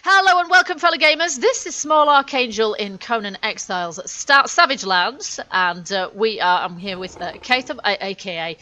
Hello and welcome, fellow gamers. This is Small Archangel in Conan Exiles Savage Lands, and I'm here with Kate, aka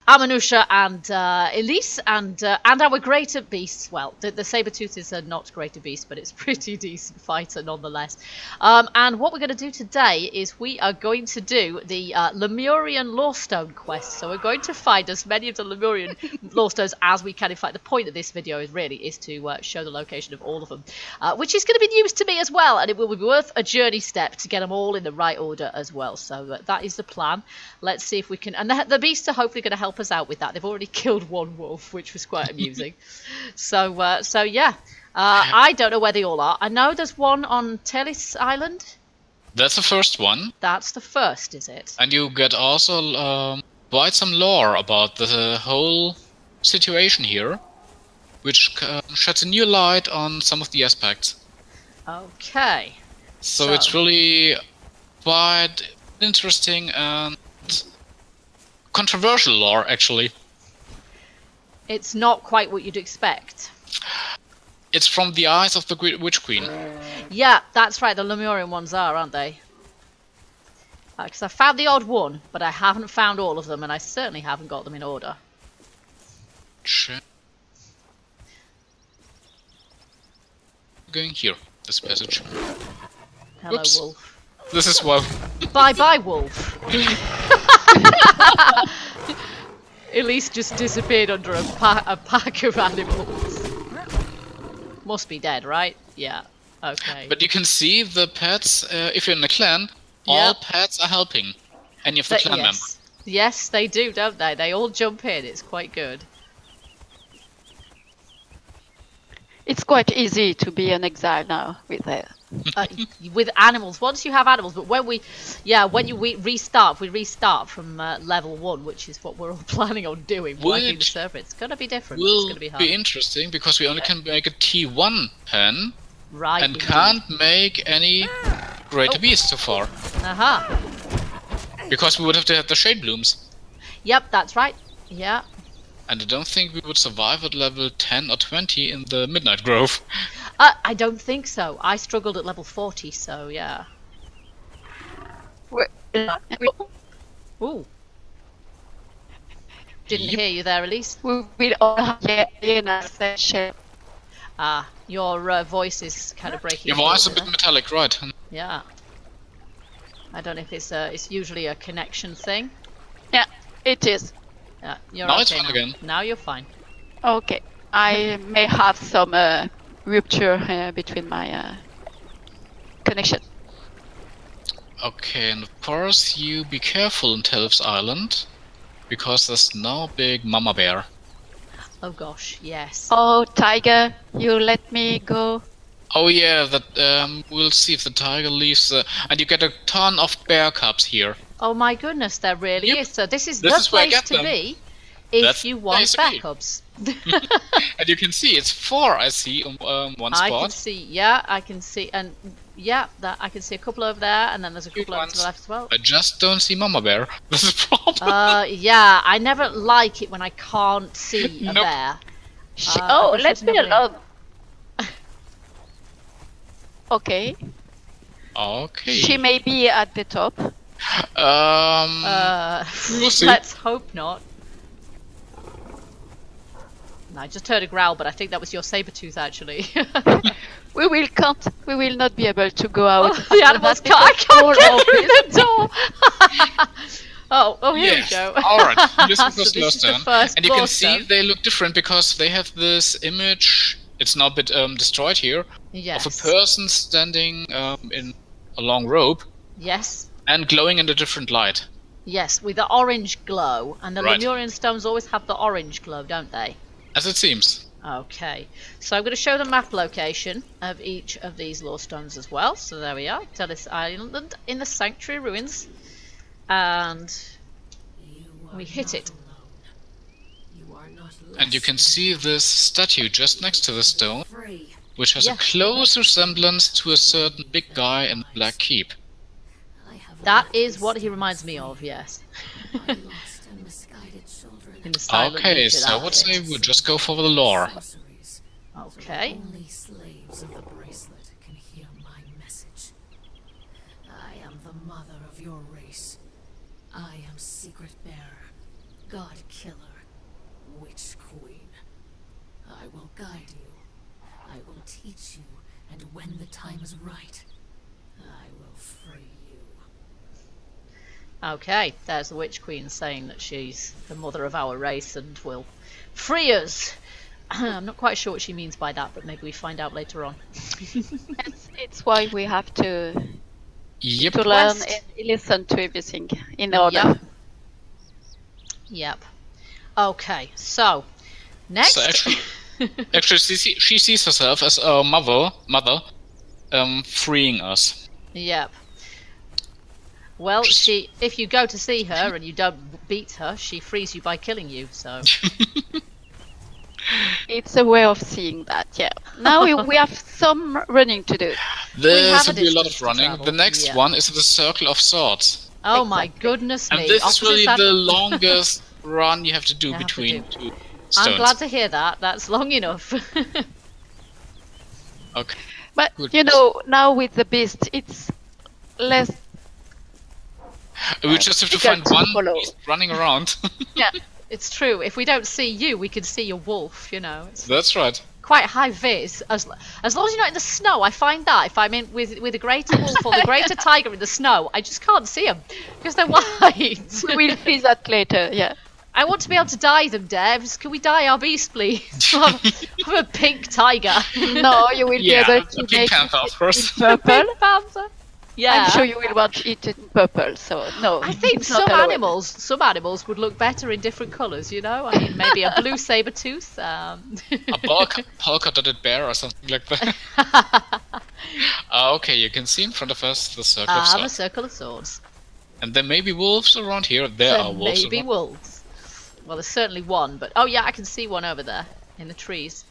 Amanusha, and Elise, and our greater beasts. Well, the saber-tooth is not greater beast, but it's pretty decent fighter nonetheless. And what we're going to do today is we are going to do the Lemurian Lorestone quest. So we're going to find as many of the Lemurian Lorestones as we can. In fact, the point of this video is to show the location of all of them, which is going to be news to me as well, and it will be worth a journey step to get them all in the right order as well. So that is the plan. Let's see if we can, and the beasts are hopefully going to help us out with that. They've already killed one wolf, which was quite amusing. so yeah, I don't know where they all are. I know there's one on Telis Island. That's the first one. That's the first, is it? And you get also quite some lore about the whole situation here, which sheds a new light on some of the aspects. Okay. So it's really quite interesting and controversial lore, actually. It's not quite what you'd expect. It's from the eyes of the Witch Queen. Yeah, that's right. The Lemurian ones are, aren't they? Because I found the odd one, but I haven't found all of them, and I certainly haven't got them in order. Sure. Going here, this passage. Hello, Oops. wolf. This is well. Bye-bye, wolf. Elise just disappeared under a pack of animals. Must be dead, right? Yeah. Okay. But you can see the pets, if you're in the clan, all pets are helping any of the clan members. Yes, they do, don't they? They all jump in. It's quite good. It's quite easy to be an exile now with with animals. Once you have animals, but when we restart from level 1, which is what we're all planning on doing. Wiping the serpent. It's gonna be different. It's gonna be hard. Be interesting because we only can make a T1 pen, right? And can't make any greater beasts so far. Because we would have to have the shade blooms. Yep, that's right. Yeah. And I don't think we would survive at level 10 or 20 in the Midnight Grove. I don't think so. I struggled at level 40, so yeah. Ooh. Didn't hear you there, Elise. We all have your voice is kind of breaking. Your voice is a bit metallic, right? Yeah. I don't know if it's usually a connection thing. Yeah, it is. Yeah, you're now okay it's fine again. Now you're fine. Okay. I may have some rupture between my connection. Okay, and of course you be careful in Telis Island, because there's no big mama bear. Oh gosh, yes. Oh, tiger, you let me go. Oh yeah, that we'll see if the tiger leaves, and you get a ton of bear cubs here. Oh my goodness, there really is. So this is the where I place get to them. be if That's you want bear cubs. And you can see it's 4 I see on one spot. I can see, yeah, I can see, and yeah, that I can see a couple over there, and then there's a couple over to the left as well. I just don't see mama bear. This is a problem. Yeah, I never like it when I can't see a bear. Let me alone. Okay. Okay. She may be at the top. We'll see. Let's hope not. No, I just heard a growl, but I think that was your saber-tooth actually. We will not be able to go out. The animals I can't get through the door. oh, here we go. Alright, this is the So this is the Lorestone. first And you can see Lorestone. they look different because they have this image, it's now a bit destroyed here, Yes. of a person standing in a long rope. Yes. And glowing in a different light. Yes, with the orange glow. And the Right. Lemurian stones always have the orange glow, don't they? As it seems. Okay, so I'm going to show the map location of each of these Lorestones as well. So there we are, Telis Island in the Sanctuary Ruins. And we hit it. And you can see this statue just next to the stone, which has a close resemblance to a certain big guy in a black cape. That is what he reminds me of, yes. In the silent Okay, rigid so I would say outfit. we'll just go for the lore. Okay. So only slaves of the bracelet can hear my message. I am the mother of your race. I am Secret Bearer, God Killer, Witch Queen. I will guide you. I will teach you, and when the time is right, I will free you. Okay, there's the Witch Queen saying that she's the mother of our race and will free us. I'm not quite sure what she means by that, but maybe we find out later on. It's why we have to Yep. learn Quest. and listen to everything in order. Yep. Yep. Okay, so next. So actually, she sees herself as a mother, freeing us. Yep. Well, if you go to see her and you don't beat her, she frees you by killing you. So It's a way of seeing that, yeah. Now we have some running to do. There's have a will be a lot distance of to running. travel, The next yeah. one is the Circle of Swords. oh my goodness me! And this is Opposite really side- the longest run you have to do You have to between do. two stones. I'm glad to hear that. That's long enough. Okay. But Good. you know, now with the beast, it's less. We just have to difficult find to one follow. beast running around. Yeah, It's true. If we don't see you, we can see your wolf. You know, it's That's right. quite high vis. As long as you're not in the snow, I find that if I'm in with a greater wolf or the greater tiger in the snow, I just can't see them because they're white. we will see that later. Yeah. I want to be able to dye them, Debs. Can we dye our beast, please? I'm a pink tiger. No, you will Yeah, be able the to Pink make Panther, of course. it in purple. Pink panther. Yeah. I'm sure you will want it in purple. So no, I think it's not some allowed. animals would look better in different colours, you know? I mean, maybe a blue saber tooth. A polka-dotted bear or something like that. Okay, you can see in front of us the Circle of the Swords. Circle of Swords. And there may be wolves around here. There are wolves Maybe around. wolves. Well, there's certainly one, but oh yeah, I can see one over there in the trees.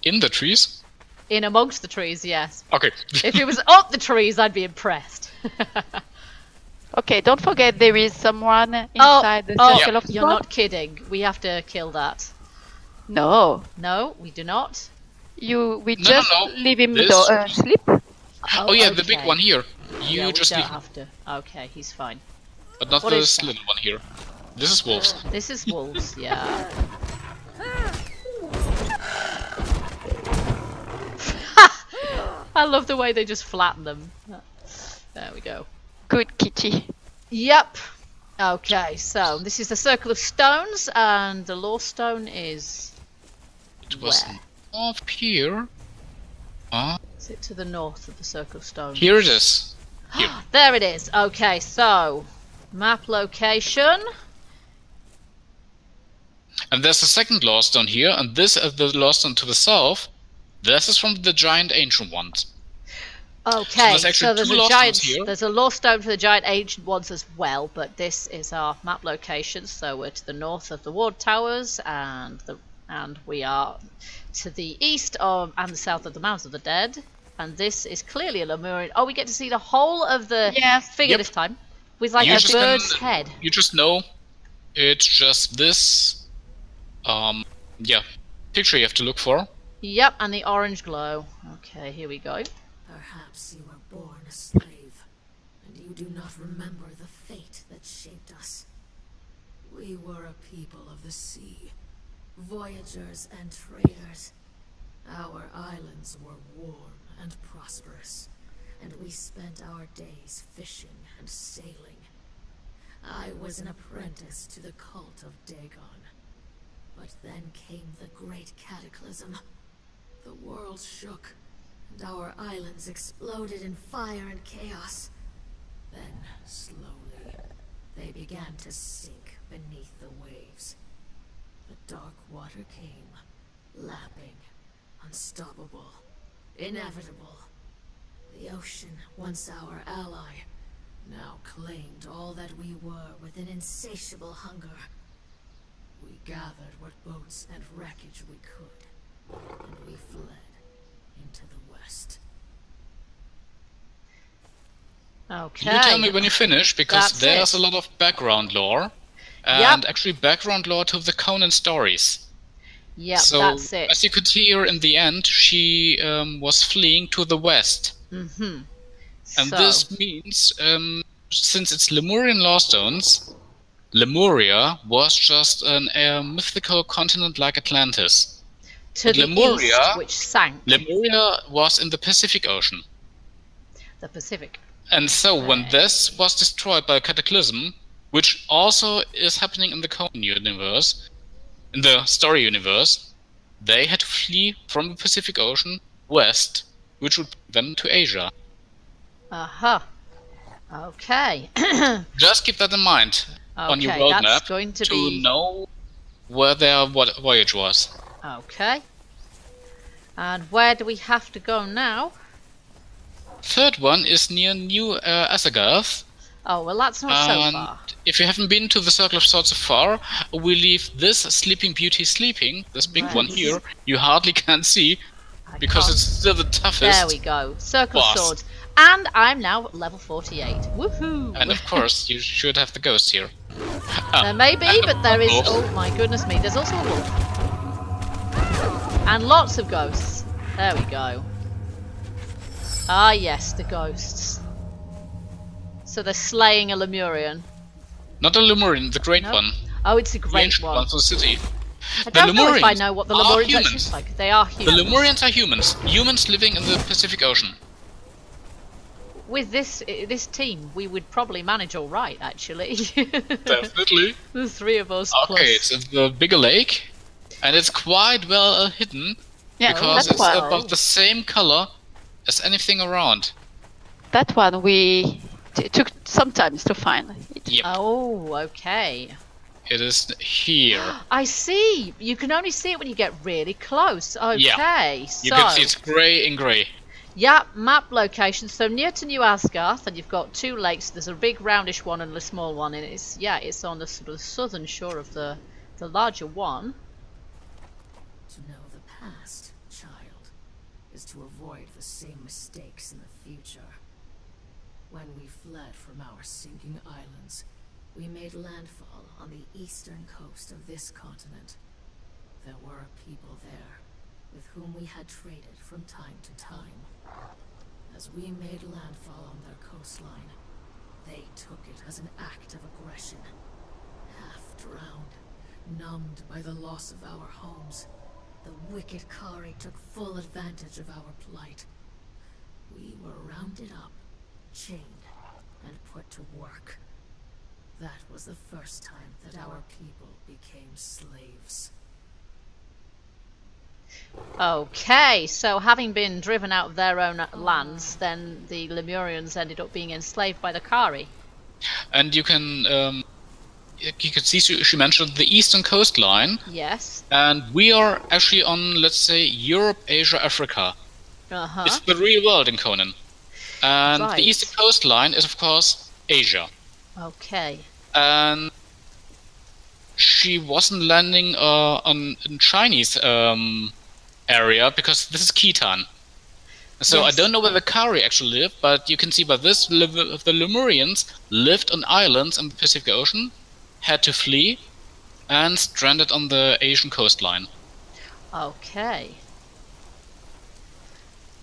In the trees? In amongst the trees, yes. Okay. If it was up the trees, I'd be impressed. Okay, don't forget there is someone inside the circle of You're swords. not kidding. We have to kill that. No, No, we do not. we No, just no. leave him This- sleep. Oh yeah, the big okay. one here. Yeah, You we just don't leave, have to. Okay, he's fine. but not What this is that? little one here. This is wolves. This is wolves, yeah. I love the way they just flatten them. There we go. Good kitty. Yep. Okay, so this is the Circle of Stones, and the Lorestone is... It was Where? up here. Is it to the north of the Circle of Stones? Here it is. Here. There it is. Okay, so map location. And there's a second Lorestone here, and this is the Lorestone to the south. This is from the giant ancient ones. Okay, there's actually there's two a Lorestones giant. here. There's a Lorestone for the giant ancient ones as well, but this is our map location. So we're to the north of the ward towers, and we are to the east of and the south of the Mounds of the Dead. And this is clearly a Lemurian. Oh, we get to see the whole of the figure Yep. this time, with like You a just bird's can- head. You just know it's just this, picture you have to look for. Yep, and the orange glow. Okay, here we go. Perhaps you were born a slave, and you do not remember the fate that shaped us. We were a people of the sea, voyagers and traders. Our islands were warm and prosperous, and we spent our days fishing and sailing. I was an apprentice to the cult of Dagon. But then came the great cataclysm. The world shook, and our islands exploded in fire and chaos. Then, slowly, they began to sink beneath the waves. The dark water came, lapping, unstoppable, inevitable. The ocean, once our ally, now claimed all that we were with an insatiable hunger. We gathered what boats and wreckage we could, and we fled into the west. Okay. You tell me when you finish, because That's there's it. a lot of background lore. And actually background lore to the Conan stories. Yeah, So, that's it. as you could hear in the end, she was fleeing to the west. Mm-hmm. And So, this means, since it's Lemurian Lorestones, Lemuria was just a mythical continent like Atlantis. to But the Lemuria, east, which sank. Lemuria was in the Pacific Ocean. The Pacific. And so when Okay. this was destroyed by a cataclysm, which also is happening in the Conan universe, in the story universe, they had to flee from the Pacific Ocean west, which would bring them to Asia. Uh-huh. Okay. Just keep that in mind on your Okay, world that's map going to be... know where their voyage was. Okay. And where do we have to go now? Third one is near New Asagarth. Oh, well, that's not so And far. if you haven't been to the Circle of Swords so far, we leave this Sleeping Beauty sleeping, this big one Right. here, you hardly can see, I because can't- it's still the toughest. There we go. Circle of boss. Swords. And I'm now level 48. Woohoo! And of course, you should have the ghost here. There may be, but there is... wolf. Oh my goodness me, there's also a wolf. And lots of ghosts. There we go. Ah yes, the ghosts. So they're slaying a Lemurian. Not the Lemurian, the great No. one. Oh, it's a The great ancient one. one from the city. I The don't know if I Lemurians know what the are Lemurians actually humans. look like. They are The humans. Lemurians are humans. Humans living in the Pacific Ocean. With this team, we would probably manage all right, actually. Definitely. The three of us Okay, plus. it's in the bigger lake. And it's quite well hidden. Yeah, Because that it's one. about the same color as anything around. That one we took some time to find. Yep, Oh, okay. it is here. I see. You can only see it when you get really close. Okay, You so can see it's grey in grey. yeah, map location. So near to New Asgarth, and you've got two lakes. There's a big roundish one and a small one, and it's on the sort of southern shore of the larger one. To know the past, child, is to avoid the same mistakes in the future. When we fled from our sinking islands, we made landfall on the eastern coast of this continent. There were a people there with whom we had traded from time to time. As we made landfall on their coastline, they took it as an act of aggression. Half drowned, numbed by the loss of our homes, the wicked Khari took full advantage of our plight. We were rounded up, chained, and put to work. That was the first time that our people became slaves. Okay, so having been driven out of their own lands, then the Lemurians ended up being enslaved by the Khari. And you can see she mentioned the eastern coastline. Yes. And we are actually on, let's say, Europe, Asia, Africa. Uh-huh. It's the real world in Conan. And Right. the eastern coastline is, of course, Asia. Okay. And she wasn't landing in Chinese area because this is Khitan. So Yes. I don't know where the Khari actually live, but you can see by this the Lemurians lived on islands in the Pacific Ocean, had to flee, and stranded on the Asian coastline. Okay.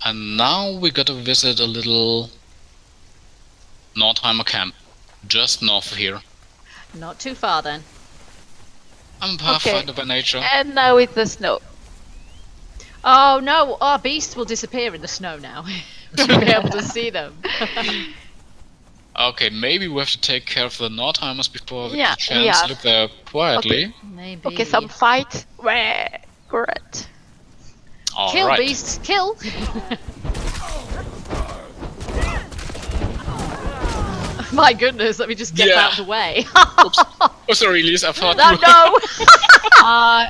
And now we got to visit a little Nordheimer camp, just north of here. Not too far then. I'm a pathfinder by nature. And now it's the snow. Oh no, our beasts will disappear in the snow now. We'll be able to see them. Okay, maybe we have to take care of the Nordheimers before we Yeah, get a chance yeah. to look there quietly. Maybe. Okay, some fight. Great. Kill Alright. beasts, kill! My goodness, let me just get Yeah. out of the way. Oops. Oh, sorry, Elise, I thought No, you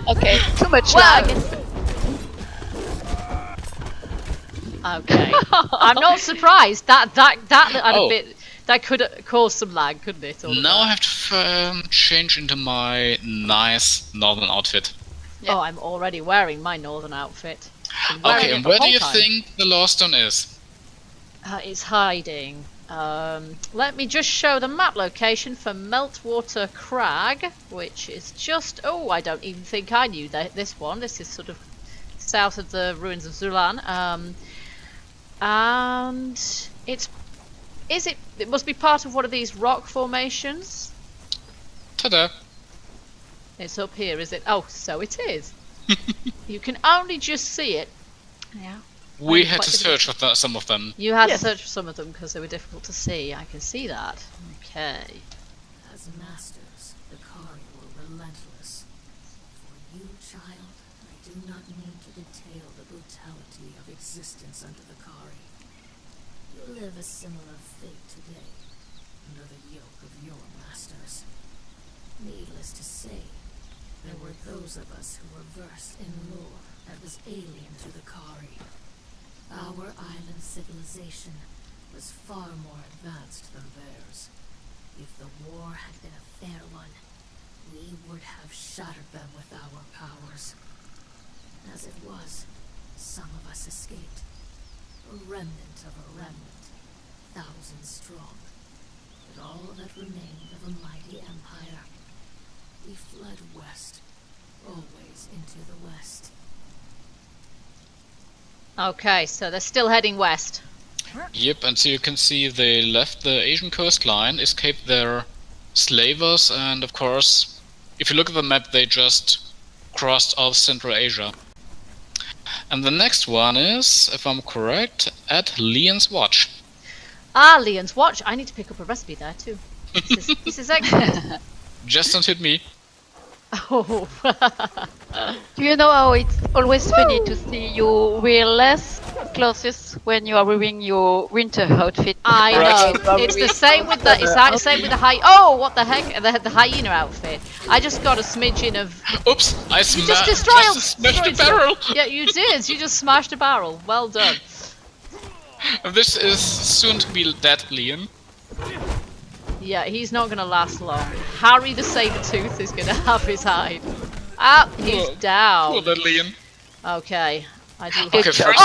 no! Okay, too much Well, lag. Okay. I'm not surprised. That had Oh. a bit. That could cause some lag, couldn't it? all of Now I that? have to change into my nice northern outfit. Yeah. Oh, I'm already wearing my northern outfit. Been wearing Okay, it and the where do whole you time. think the Lorestone is? It's hiding. Let me just show the map location for Meltwater Crag, which is just... Oh, I don't even think I knew this one. This is sort of south of the ruins of Zulan. And it must be part of one of these rock formations. Ta-da! It's up here, is it? Oh, so it is. You can only just see it. Yeah. We had to search for some of them. You had to search for some of them because they were difficult to see. I can see that. Okay. As masters, the Khari were relentless. For you, child, I do not need to detail the brutality of existence under the Khari. You live a similar fate today, under the yoke of your masters. Needless to say, there were those of us who were versed in lore that was alien to the Khari. Our island civilization was far more advanced than theirs. If the war had been a fair one, we would have shattered them with our powers. As it was, some of us escaped. A remnant of a remnant, thousands strong. But all that remained of a mighty empire. We fled west, always into the west. Okay, so they're still heading west. Yep, and so you can see they left the Asian coastline, escaped their slavers, and of course, if you look at the map, they just crossed all Central Asia. And the next one is, if I'm correct, at Leon's Watch. Ah, Leon's Watch. I need to pick up a recipe there too. This is excellent. Just don't hit me. Oh. Do you know how it's always funny to see you wear less clothes when you are wearing your winter outfit? I know. It's the same with the. It's the same with the Oh, what the heck? The hyena outfit. I just got a smidgen of. Oops! I smashed the barrel. Yeah, you did. You just smashed a barrel. Well done. This is soon to be dead, Leon. Yeah, he's not gonna last long. Harry the Saber-tooth is gonna have his hide. Ah, he's down. Poor little Leon. Okay. I do. Okay, first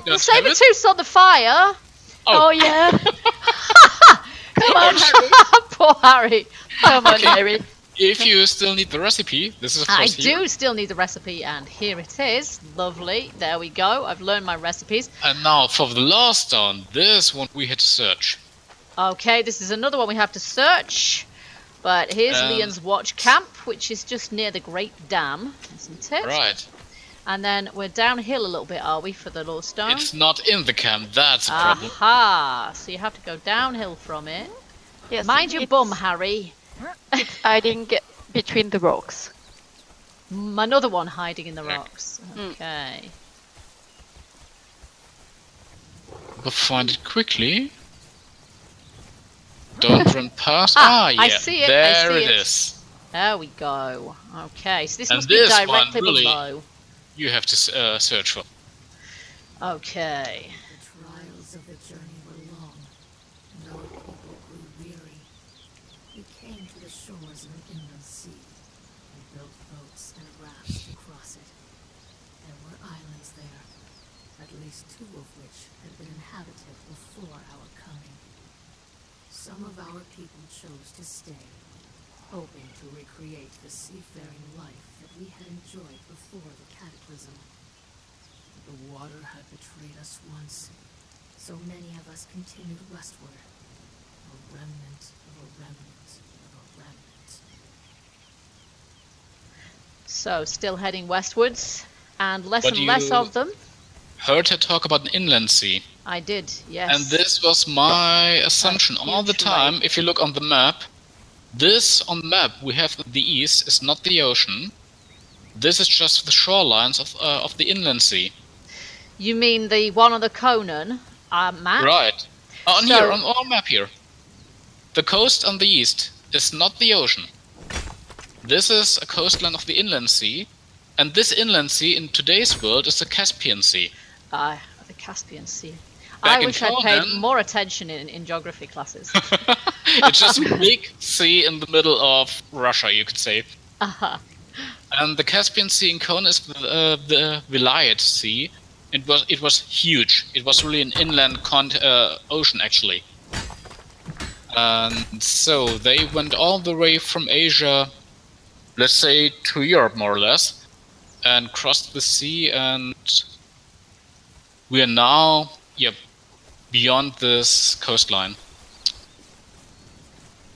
the Saber-tooth's on the fire. Oh yeah. Come on, Harry. Poor Harry. Come on, Harry. If you still need the recipe, this is of I course here. do still need the recipe, and here it is. Lovely. There we go. I've learned my recipes. And now for the Lorestone, this one we had to search. Okay, this is another one we have to search. But here's Leon's Watch Camp, which is just near the Great Dam, isn't it? Right. And then we're downhill a little bit, are we, for the Lorestone? It's not in the camp, that's a problem. Aha! So you have to go downhill from it. Yes, Mind your bum, Harry. It's hiding between the rocks. Another one hiding in the rocks. Okay. We'll find it quickly. Don't run past. Yeah. I see it. There I see it is. There we go. Okay, so this And must be this directly one really below. You have to search for. Okay. The trials of the journey were long, and our people grew weary. We came to the shores of an inland sea, and built boats and rafts to cross it. There were islands there, at least 2 of which had been inhabited before our coming. Some of our people chose to stay, hoping to recreate the seafaring life that we had enjoyed before the cataclysm. But the water had betrayed us once, so many of us continued westward. A remnant of a remnant of a remnant. So still heading westwards, and less But and less you- of them. Heard her talk about an inland sea. I did, yes. And this was my assumption all the huge time. lake. If you look on the map, this on the map we have in the east is not the ocean. This is just the shorelines of the inland sea. You mean the one on the Conan map? Right. On So- here, on our map here. The coast on the east is not the ocean. This is a coastline of the inland sea. And this inland sea in today's world is the Caspian Sea. The Caspian Sea. Back I in wish I'd paid Conan- more attention in geography classes. It's just a big sea in the middle of Russia, you could say. Uh-huh. And the Caspian Sea in Conan is the Vilayet Sea. It was huge. It was really an inland ocean, actually. And so they went all the way from Asia, let's say, to Europe, more or less, and crossed the sea, and we are now, beyond this coastline.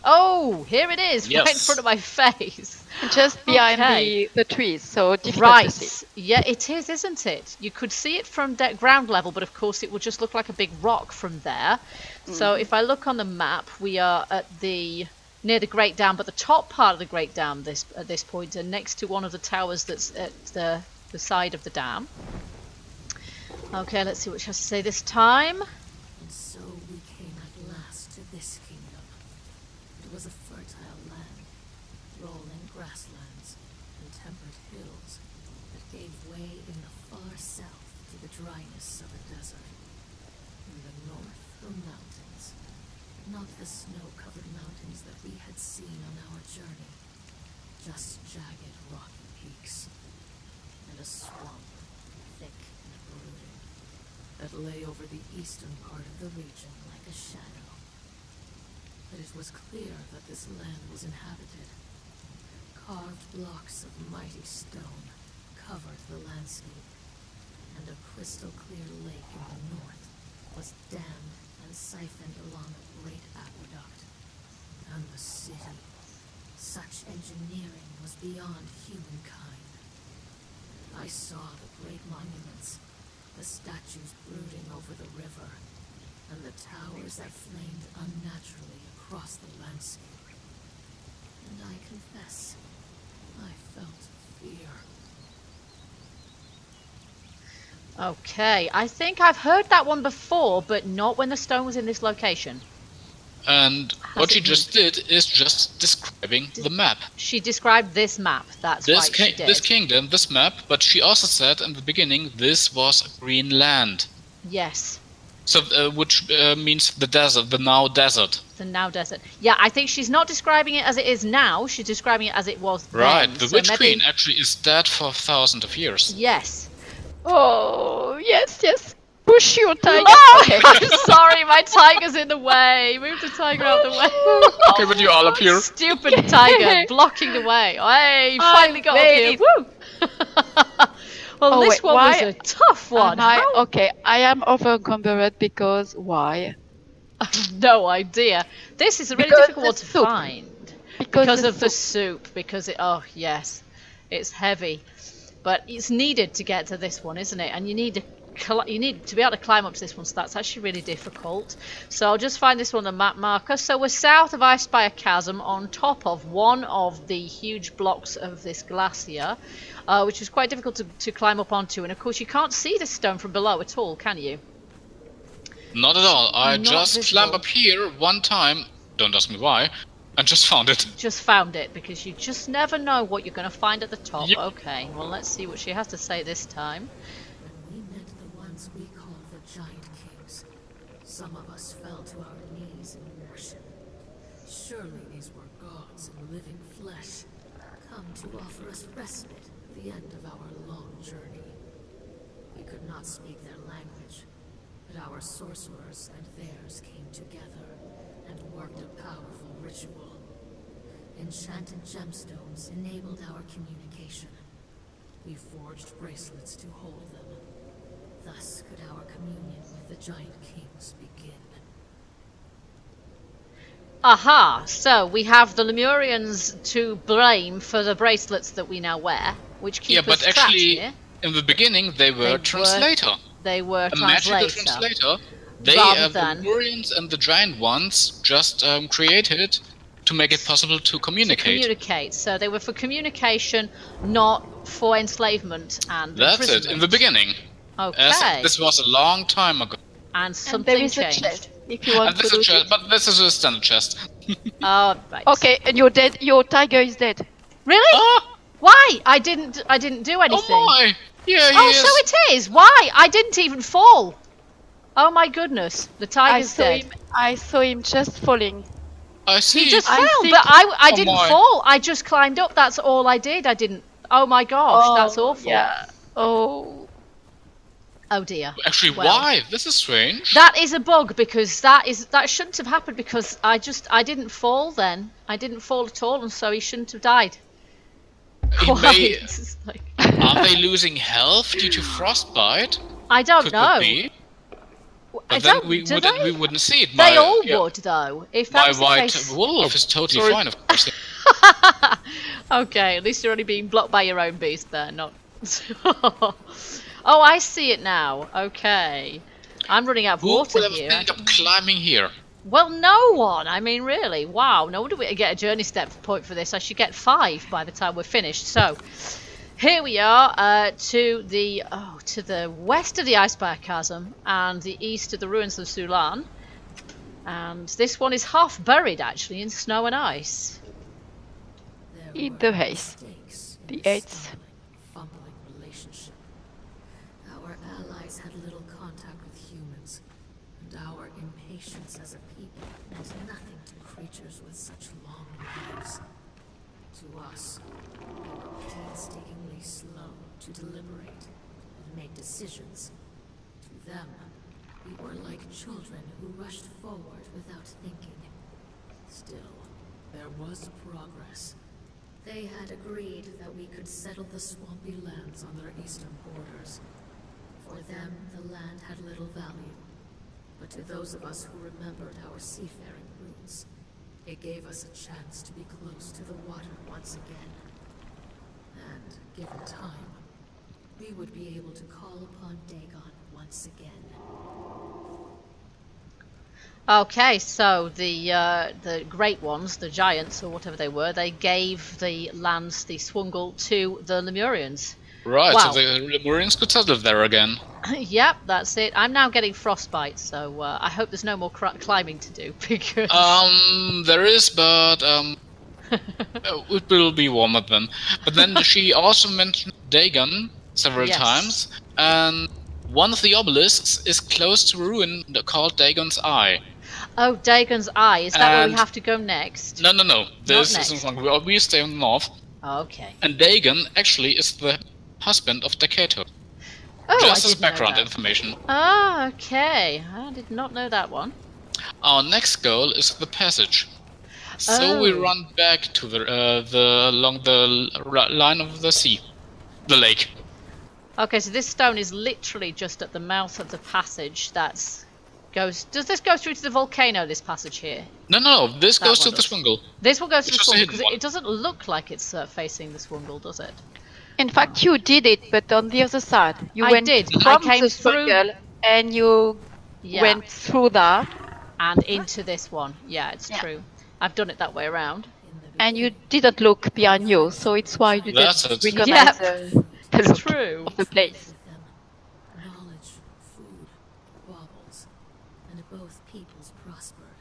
Oh, here it is, right in Yes. front of my face. Just behind Okay. the trees, so difficult Right. to see. Yeah, it is, isn't it? You could see it from ground level, but of course it would just look like a big rock from there. So if I look on the map, we are at near the Great Dam, but the top part of the Great Dam at this point, and next to one of the towers that's at the side of the dam. Okay, let's see what she has to say this time. And so we came at last to this kingdom. It was a fertile land, rolling grasslands and temperate hills that gave way in the far south to the dryness of a desert. In the north, the mountains. Not the snow-covered mountains that we had seen on our journey. Just jagged rocky peaks. And a swamp, thick and brooding, that lay over the eastern part of the region like a shadow. But it was clear that this land was inhabited. Carved blocks of mighty stone covered the landscape, and a crystal-clear lake in the north was dammed and siphoned along a great aqueduct. And the city, such engineering was beyond humankind. I saw the great monuments, the statues brooding over the river, and the towers that flamed unnaturally across the landscape. And I confess, I felt fear. Okay, I think I've heard that one before, but not when the stone was in this location. And what it she just did is just describing the map. She described this map, that's right, she did. This kingdom, this map, but she also said in the beginning this was green land. Yes, So, which means the desert, the now desert. the now desert. Yeah, I think she's not describing it as it is now, she's describing it as it was Right, then. the So Witch maybe- Queen actually is dead for thousands of years. Yes. Oh, yes, yes. Push your tiger. Oh, Okay. I'm sorry, my tiger's in the way. Move the tiger out the way. Okay, but you all up here. Stupid tiger blocking the way. Hey, finally got up here. made Woo! Well, Oh, this wait, one why was a tough one. Okay, I am over-encumbered because why? I have no idea. This is a really Because difficult one the to soup. find. Because Of the soup. Because oh yes, it's heavy, but it's needed to get to this one, isn't it? And you need to be able to climb up to this one, so that's actually really difficult. So I'll just find this one on the map marker. So we're south of Ice Spire Chasm, on top of one of the huge blocks of this glacier, which is quite difficult to climb up onto. And of course, you can't see the stone from below at all, can you? Not at all. I Not just visible. climbed up here one time, don't ask me why, and just found it. Just found it, because you just never know what you're going to find at the top. Yep. Okay, well, let's see what she has to say this time. When we met the ones we call the Giant Kings, some of us fell to our knees in worship. Surely these were gods in living flesh, come to offer us respite at the end of our long journey. We could not speak their language, but our sorcerers and theirs came together and worked a powerful ritual. Enchanted gemstones enabled our communication. We forged bracelets to hold them. Thus could our communion with the Giant Kings begin. Aha! So we have the Lemurians to blame for the bracelets that we now wear, which keep Yeah, us but trapped actually, here. in the beginning they were translator. They were A magical translator. translator. They, Rather the than- Lemurians and the giant ones, just created to make it possible to communicate. Communicate. So they were for communication, not for enslavement and That's it, in the imprisonment. beginning. Okay. As this was a long time ago. And And something there is a changed. chest if you want And to this is loot chest, it. but this is a standard chest. Oh, right. Okay, and you're dead. Your tiger is dead. Really? Ah! Why? I didn't do anything. Oh my! Yeah, Oh, he is. so it is. Why? I didn't even fall. Oh my goodness, the tiger's dead. I saw him just falling. I see. He just I fell, think- but I Oh didn't my. fall. I just climbed up. That's all I did. I didn't. Oh my gosh, that's awful. Yeah. Oh. Oh dear. Actually, Well, why? This is strange. That is a bug, because that shouldn't have happened, because I didn't fall then. I didn't fall at all, and so he shouldn't have died. He may... It's like... Are they losing health due to frostbite? I don't Could know. be. I But then don't, we do they? wouldn't see it. They all would, though. If that My was the white case... wolf is totally sorry. fine, of course. Okay, at least you're only being blocked by your own beast there, not... Oh, I see it now. Okay. I'm running out of Who water would have here. ended up climbing here? Well, no one. I mean, really. Wow. No wonder we get a journey step point for this. I should get 5 by the time we're finished. So, here we are to the west of the Icebire Chasm and the east of the ruins of Sulan. And this one is half buried, actually, in snow and ice. In the haze. The eighth. Fumbling relationship. Our allies had little contact with humans, and our impatience as a people meant nothing to creatures with such long lives. To us, they were painstakingly slow to deliberate and make decisions. To them, we were like children who rushed forward without thinking. Still, there was progress. They had agreed that we could settle the swampy lands on their eastern borders. For them, the land had little value. But to those of us who remembered our seafaring roots, it gave us a chance to be close to the water once again. And, given time, we would be able to call upon Dagon once again. Okay, so the great ones, the giants or whatever they were, they gave the lands, the Swungle, to the Lemurians. Right, Wow. so the Lemurians could settle there again. Yep, that's it. I'm now getting frostbite, so I hope there's no more climbing to do, because... There is, but it will be warmer then. But then she also mentioned Dagon several Yes. times, and one of the obelisks is close to a ruin called Dagon's Eye. Oh, Dagon's Eye. Is that where we And- have to go next? No. This next. isn't wrong. We stay in the north. Okay. And Dagon actually is the husband of Decatur. Oh, Just I as didn't know background that. information. Ah, okay. I did not know that one. Our next goal is the passage. So we Oh. run back to along the line of the sea, the lake. Okay, so this stone is literally just at the mouth of the passage. Does this go through to the volcano? This passage here. No. This That goes one to the does. Swingle. This one goes to It's the just a Swungle, hidden because one. it doesn't look like it's facing the Swungle, does it? In fact, you did it, but on the other side. You I went did. I from came the through- circle and you Yeah. went through that, And into this one. Yeah, it's Yeah. true. I've done it that way around. and you didn't look behind you, so it's why you That's didn't it. recognize Yep. the It's look true. of the place. With them, knowledge, food, baubles, and both peoples prospered.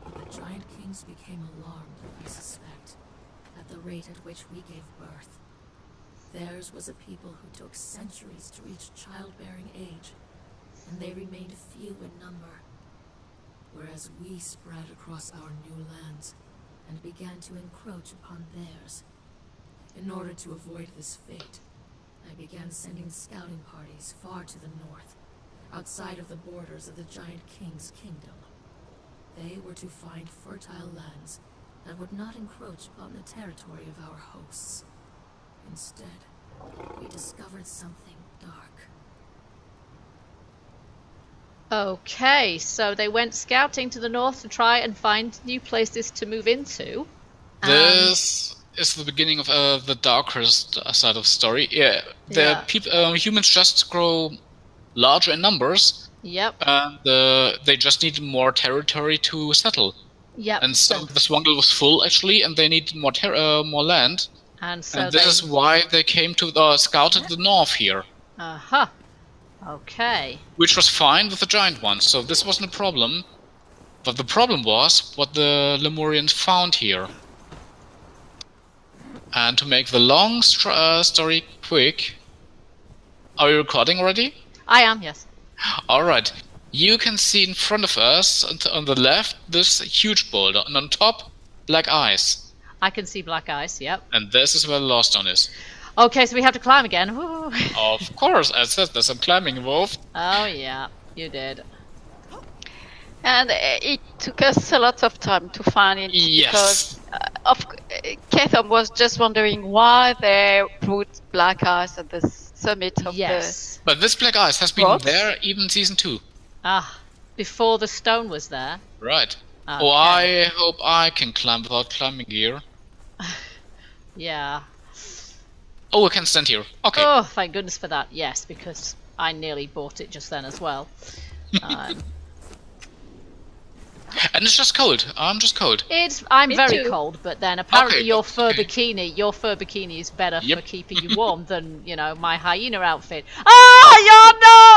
But the giant kings became alarmed, I suspect, at the rate at which we gave birth. Theirs was a people who took centuries to reach childbearing age, and they remained few in number. Whereas we spread across our new lands and began to encroach upon theirs. In order to avoid this fate, I began sending scouting parties far to the north, outside of the borders of the Giant King's kingdom. They were to find fertile lands that would not encroach upon the territory of our hosts. Instead, we discovered something dark. Okay, so they went scouting to the north to try and find new places to move into. This is the beginning of the darkest side of the story. Yeah, Yeah. humans just grow larger in numbers, Yep, and they just need more territory to settle. yep. And so the Swungle was full actually, and they needed more land. And so And this is why they came to scouted the north here, Uh-huh. Okay. which was fine with the giant ones. So this wasn't a problem. But the problem was what the Lemurians found here. And to make the long story quick, are you recording already? I am, yes. Alright, you can see in front of us, on the left, this huge boulder, and on top, black ice. I can see black ice, yep. And this is where the Lorestone is. Okay, so we have to climb again. Woo. Of course, I said there's some climbing involved. Oh yeah, you did. And it took us a lot of time to find it Yes. because Catham was just wondering why they put black ice at the summit of Yes. But this black ice has been Rocks? there even season 2. Ah, before the stone was there. Right. Okay. Oh, I hope I can climb without climbing gear. Yeah. Oh, I can stand here. Okay. Oh, thank goodness for that. Yes, because I nearly bought it just then as well. And it's just cold. I'm just cold. I'm Me very too. cold, but then apparently Okay, your but- fur okay. bikini is better Yep. for keeping you warm than, you know, my hyena outfit. Ah,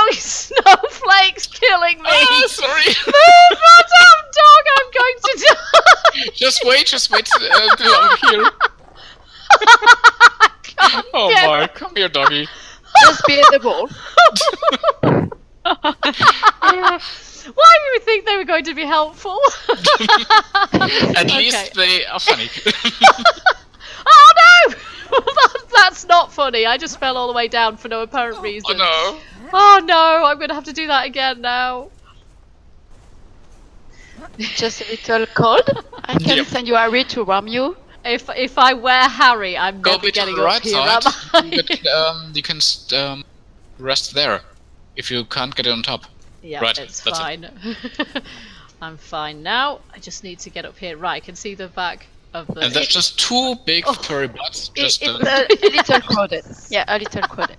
no! Snowflakes killing me! Ah, sorry. Move, damn dog! I'm going to die! Just wait till I'm here. Oh get my, come here, doggy. Just be at the ball. Why do you think they were going to be helpful? At Okay. least they are funny. Oh no! That's not funny. I just fell all the way down for no apparent reason. Oh no. Oh no! I'm going to have to do that again now. Just a little cold. I can Yep. send you Harry to warm you. If I wear Harry, I'm Go a never bit to getting the up right here, side. am I? You can rest there if you can't get on top. Yeah, Right, it's that's it. fine. I'm fine now. I just need to get up here. Right, I can see the back of the. And there's just 2 big Oh. furry butts. It's Just a little crowded. Yeah, a little crowded.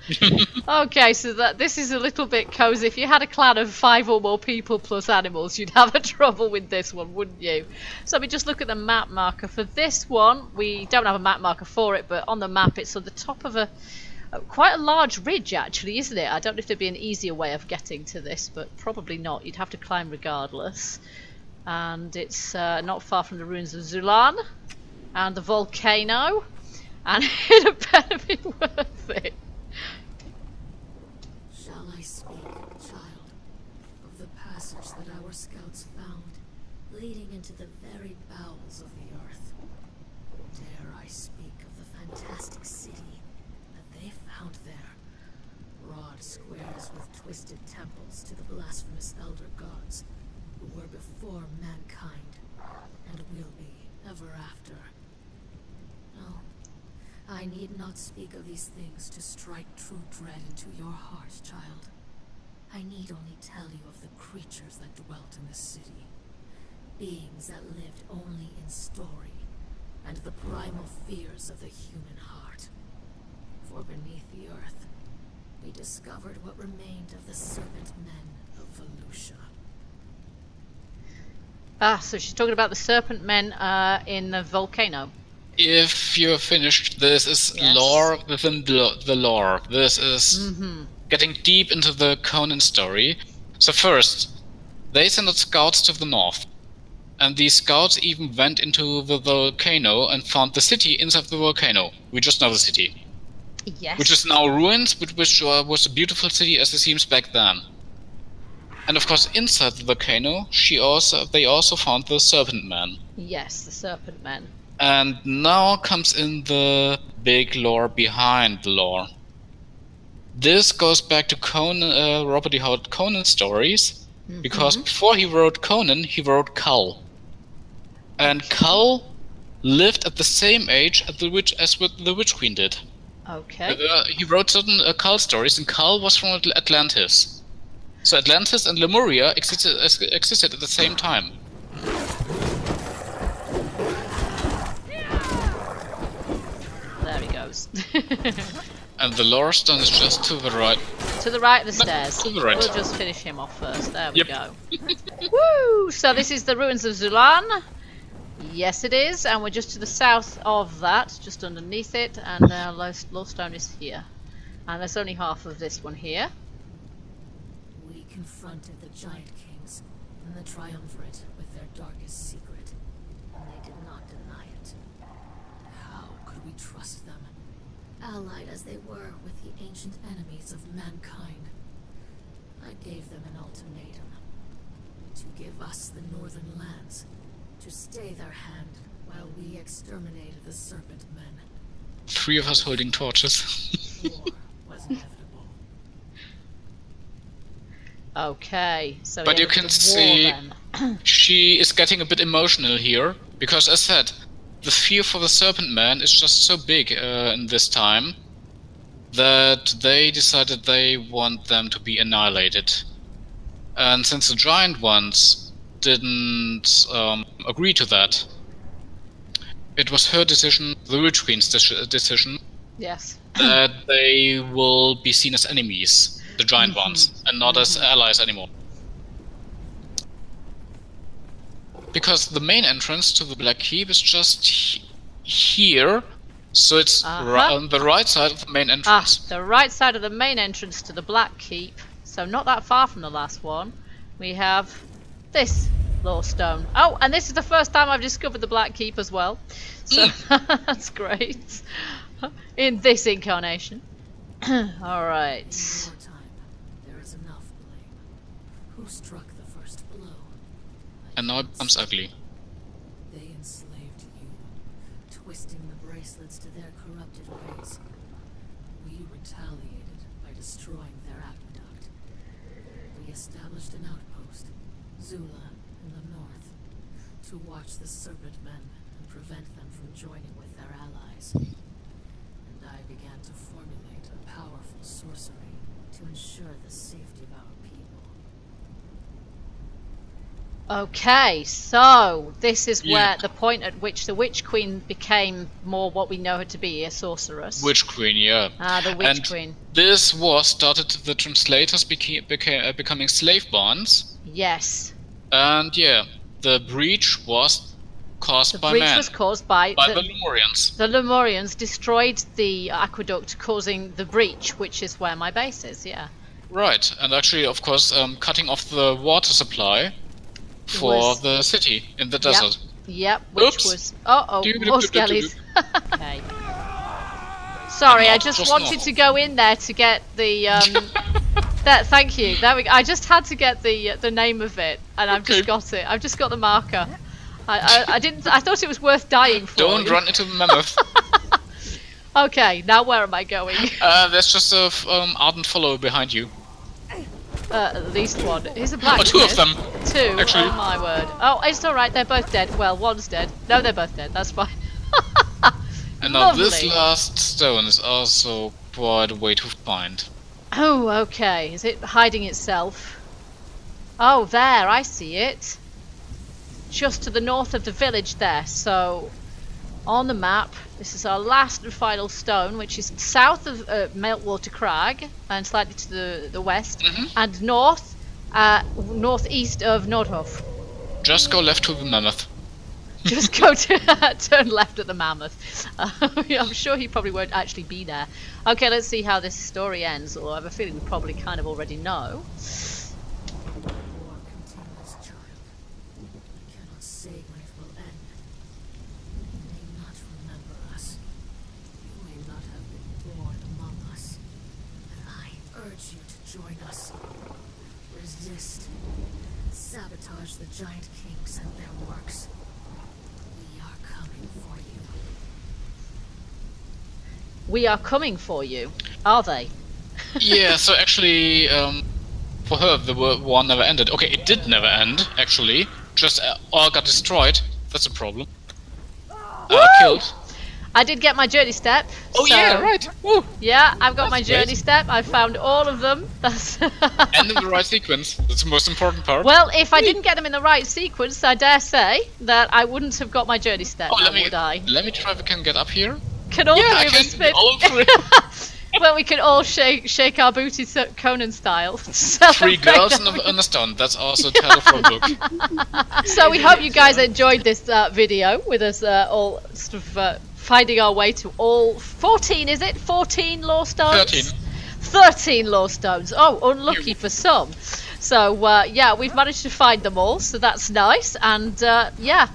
Okay, so this is a little bit cozy. If you had a clan of 5 or more people plus animals, you'd have a trouble with this one, wouldn't you? So let me just look at the map marker for this one. We don't have a map marker for it, but on the map it's on the top of quite a large ridge, actually, isn't it? I don't know if there'd be an easier way of getting to this, but probably not. You'd have to climb regardless. And it's not far from the ruins of Zulan and the volcano, and it had better be worth it. Shall I speak, child, of the passage that our scouts found, leading into the very bowels of the earth? Dare I speak of the fantastic city that they found there? Broad squares with twisted temples to the blasphemous elder gods, who were before mankind, and will be ever after. No, I need not speak of these things to strike true dread into your heart, child. I need only tell you of the creatures that dwelt in the city. Beings that lived only in story, and the primal fears of the human heart. For beneath the earth, we discovered what remained of the serpent men of Volusia. Ah, so she's talking about the serpent men in the volcano. if you're finished, this is Yes. lore within the lore. This is getting deep into the Conan story. So first, they sent out scouts to the north. And these scouts even went into the volcano and found the city inside the volcano. We just know the city. Yes. Which is now ruined, but which was a beautiful city as it seems back then. And of course, inside the volcano, they also found the serpent man. Yes, the serpent men. And now comes in the big lore behind the lore. This goes back to Conan, Robert E. Howard Conan stories, because before he wrote Conan, he wrote Kull. And Kull lived at the same age as what the Witch Queen did. Okay. He wrote certain Kull stories, and Kull was from Atlantis. So Atlantis and Lemuria existed at the same time. There he goes. And the Lorestone is just to the right. To the right of the stairs. to the right. We'll just finish him off first. There we Yep. go. Woo! So this is the ruins of Zulan. Yes, it is, and we're just to the south of that, just underneath it, and Lorestone is here. And there's only half of this one here. We confronted the Giant Kings and the Triumvirate with their darkest secret, and they did not deny it. How could we trust them, allied as they were with the ancient enemies of mankind? I gave them an ultimatum: to give us the northern lands, to stay their hand while we exterminated the Serpent Men. 3 of us holding torches. War was inevitable. Okay, so But yeah, you the can war see then. she is getting a bit emotional here, because as said, the fear for the Serpent Man is just so big in this time that they decided they want them to be annihilated. And since the giant ones didn't agree to that, it was her decision, the Witch Queen's decision, Yes. that they will be seen as enemies, the giant ones, and not as allies anymore. Because the main entrance to the Black Keep is just here, so it's on the right side of the main entrance. The right side of the main entrance to the Black Keep, so not that far from the last one, we have this Lorestone. Oh, and this is the first time I've discovered the Black Keep as well, so that's great. In this incarnation. Alright. In your time, there is enough blame. Who struck the first blow? And now it becomes ugly. They enslaved you, twisting the bracelets to their corrupted ways. We retaliated by destroying their aqueduct. We established an outpost, Zula, in the north, to watch the serpent men and prevent them from joining with their allies. And I began to formulate a powerful sorcery to ensure the safety of our people. Okay, so this is where the point at which the Witch Queen became more what we know her to be, a sorceress. Witch Queen, yeah. The Witch And Queen. this war started the translators becoming slave bonds. Yes. And yeah, the breach was caused by breach man. was caused by the Lemurians. The Lemurians destroyed the aqueduct, causing the breach, which is where my base is, yeah. Right, and actually, of course, cutting off the water supply for the city in the desert. Yep, which was... Uh-oh, Doop, more doop, doop, doop, skellies. Okay. Sorry, I just wanted to go in there to get the... thank you. There we go. I just had to get the name of it, and I've just got it. I've just got the marker. I didn't. I thought it was worth dying for. Don't run into the mammoth. Okay, now where am I going? There's just a ardent follower behind you. At least one. He's a black. Oh, 2 of them. 2. Actually. Oh my word. Oh, it's all right. They're both dead. Well, one's dead. No, they're both dead. That's fine. And now this Lovely. last stone is also quite a way to find. Oh, okay. Is it hiding itself? Oh, there. I see it. Just to the north of the village there. So, on the map, this is our last and final stone, which is south of Meltwater Crag, and slightly to the west, and northeast of Nordhof. Just go left to the mammoth. Just go to turn left at the mammoth. I'm sure he probably won't actually be there. Okay, let's see how this story ends, although I have a feeling we probably kind of already know. War continues, child. I cannot say when it will end. You may not remember us. You may not have been born among us. But I urge you to join us. Resist. Sabotage the giant kings and their works. We are coming for you. We are coming for you. Are they? Yeah, so actually, for her, the war never ended. Okay, it did never end, actually. Just all got destroyed. That's a problem. Killed. I did get my journey step. Oh so, yeah, right. Woo. Yeah, I've got my That's journey great. step. I found all of them. That's And in the right sequence. That's the most important part. Well, if I didn't get them in the right sequence, I dare say that I wouldn't have got my journey step. Oh, now, would I? let me try if I can get up here. Can all Yeah, I three of can. us fit? All three. Well, we can all shake our booties Conan style. 3 girls on a stone. That's also a title for a book. So we hope you guys enjoyed this video with us all sort of finding our way to all 14. Is it 14 Lorestones? 13. 13 Lorestones. Oh, unlucky for some. So yeah, we've managed to find them all, so that's nice. And yeah,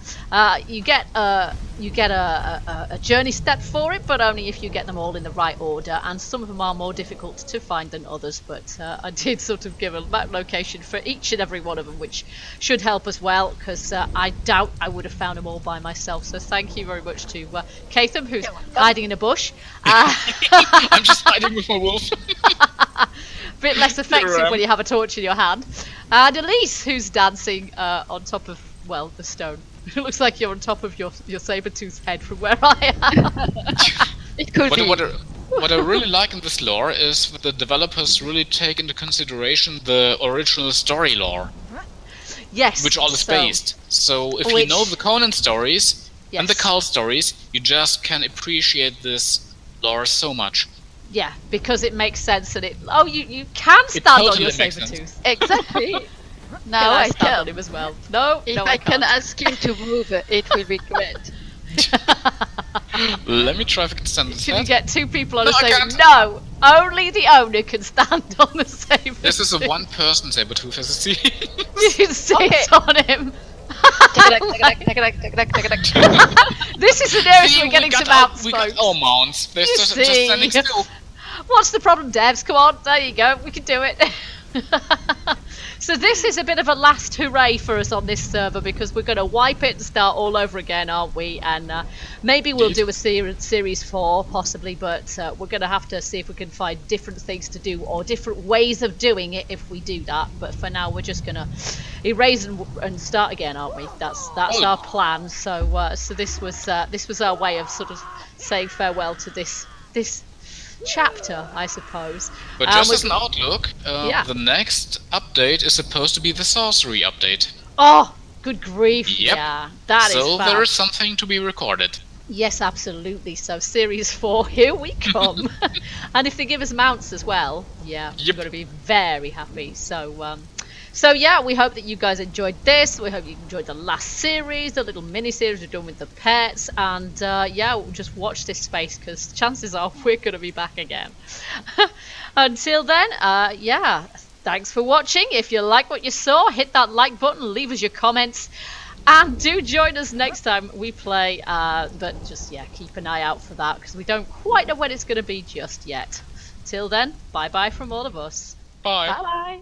you get a journey step for it, but only if you get them all in the right order. And some of them are more difficult to find than others, but I did sort of give a map location for each and every one of them, which should help as well, because I doubt I would have found them all by myself. So thank you very much to Catham, who's hiding in a bush. I'm just hiding with my wolf. Bit less effective when you have a torch in your hand. And Elise, who's dancing on top of, well, the stone. It looks like you're on top of your saber-toothed head from where I am. It could be. What I really like in this lore is that the developers really take into consideration the original story lore. Yes. Which all is based. So if you know the Conan stories and the Khal stories, you just can appreciate this lore so much. Yeah, because it makes sense, and you can stand on your saber-tooth. Exactly. Now I stand can on him as well. No, if no, I can ask him to move, it will be great. Let me try if I can stand this. Can you get two people on a I saber? can't. No, only the owner can stand on the saber. This is a one-person saber-tooth, as you see. You sit on him. This is the nearest we're getting to mounts, we folks. got all mounts. They're just standing still. What's the problem, devs? Come on, there you go. We can do it. So this is a bit of a last hooray for us on this server, because we're going to wipe it and start all over again, aren't we? And maybe we'll do a series 4, possibly, but we're going to have to see if we can find different things to do or different ways of doing it if we do that. But for now, we're just going to erase and start again, aren't we? That's our plan. So so this was our way of sort of saying farewell to this chapter, I suppose. But just as an outlook, the next update is supposed to be the sorcery update. Oh, good grief. Yep. Yeah, that is So fab. there is something to be recorded. Yes, absolutely. So series 4, here we come. And if they give us mounts as well, yeah, we're going to be very happy. So so yeah, we hope that you guys enjoyed this. We hope you enjoyed the last series, the little mini-series we've done with the pets. And yeah, we'll just watch this space, because chances are we're going to be back again. Until then, yeah, thanks for watching. If you like what you saw, hit that like button, leave us your comments. And do join us next time we play. But just, yeah, keep an eye out for that, because we don't quite know when it's going to be just yet. Till then, bye-bye from all of us. Bye. Bye-bye.